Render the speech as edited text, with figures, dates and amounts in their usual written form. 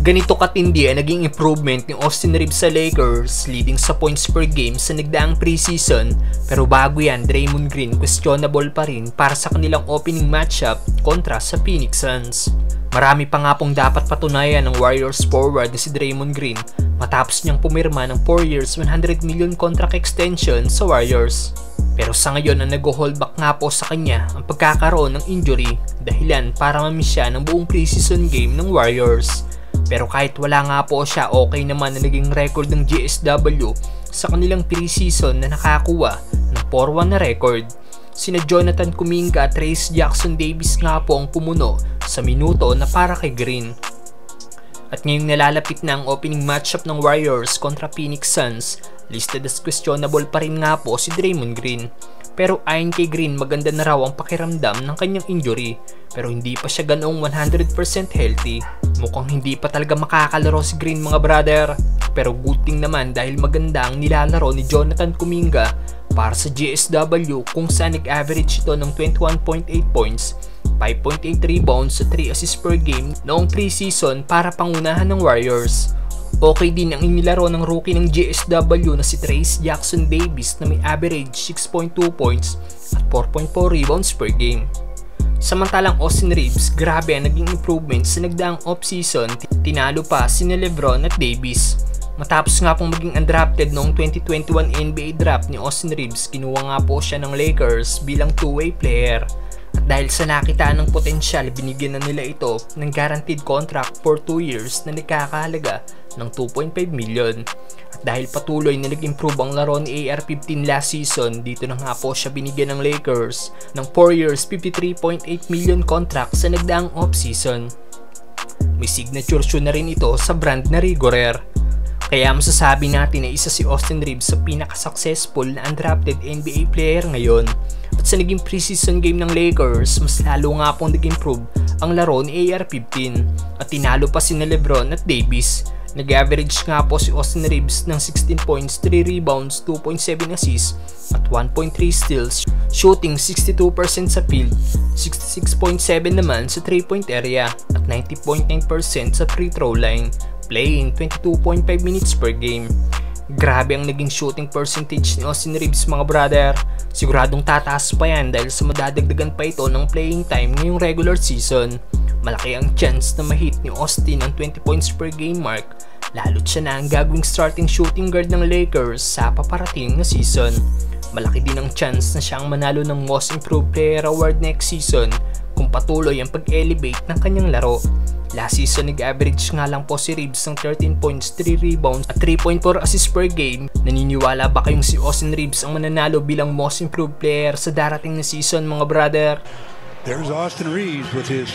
Ganito katindi ang naging improvement ni Austin Reeves sa Lakers, leading sa points per game sa nagdaang preseason, pero bago yan, Draymond Green questionable pa rin para sa kanilang opening matchup kontra sa Phoenix Suns. Marami pa nga pong dapat patunayan ng Warriors forward na si Draymond Green matapos niyang pumirma ng 4 years $100 million contract extension sa Warriors. Pero sa ngayon ang nag-hold back nga po sa kanya ang pagkakaroon ng injury, dahilan para mamiss siya ng buong preseason game ng Warriors. Pero kahit wala nga po siya, okay naman na naging record ng GSW sa kanilang preseason na nakakuha ng 4-1 na record. Sina Jonathan Kuminga at Trayce Jackson-Davis nga po ang pumuno sa minuto na para kay Green. At ngayong nalalapit na ang opening matchup ng Warriors kontra Phoenix Suns, listed as questionable pa rin nga po si Draymond Green. Pero ayon kay Green, maganda na raw ang pakiramdam ng kanyang injury, pero hindi pa siya ganoong 100% healthy. Mukhang hindi pa talaga makakalaro si Green mga brother, pero good thing naman dahil maganda ang nilalaro ni Jonathan Kuminga para sa GSW kung saan nag-average ito ng 21.8 points, 5.8 rebounds sa 3 assists per game noong preseason para pangunahan ng Warriors. Okay din ang inilaro ng rookie ng GSW na si Trayce Jackson-Davis na may average 6.2 points at 4.4 rebounds per game. Samantalang Austin Reeves, grabe ang naging improvement sa nagdaang offseason, tinalo pa sina LeBron at Davis. Matapos nga pong maging undrafted noong 2021 NBA draft ni Austin Reeves, kinuha nga po siya ng Lakers bilang two-way player. At dahil sa nakitaan ng potensyal, binigyan na nila ito ng guaranteed contract for 2 years na nagkakahalaga ng 2.5 million. At dahil patuloy na nag-improve ang laro ni AR-15 last season, dito na nga po siya binigyan ng Lakers ng 4 years 53.8 million contract sa nagdaang off-season. May signature shoe na rin ito sa brand na Rigorere. Kaya masasabi natin na isa si Austin Reeves sa pinaka-successful na undrafted NBA player ngayon. At sa naging preseason game ng Lakers, mas lalo nga pong nag-improve ang laro ni AR-15 at tinalo pa sina LeBron at Davis. Nag-average nga po si Austin Reeves ng 16 points, 3 rebounds, 2.7 assists at 1.3 steals, shooting 62% sa field, 66.7 naman sa 3-point area at 90.9% sa free throw line, playing 22.5 minutes per game. Grabe ang naging shooting percentage ni Austin Reeves mga brother. Siguradong tataas pa yan dahil sa madadagdagan pa ito ng playing time ngayong regular season. Malaki ang chance na ma-hit ni Austin ang 20 points per game mark, lalo't siya na ang gagawing starting shooting guard ng Lakers sa paparating na season. Malaki din ang chance na siya ang manalo ng Most Improved Player Award next season kung patuloy ang pag-elevate ng kanyang laro. Last season, nag-average nga lang po si Reeves ng 13 points, 3 rebounds at 3.4 assists per game. Naniniwala ba kayong si Austin Reeves ang mananalo bilang Most Improved Player sa darating na season mga brother? There's Austin Reeves with his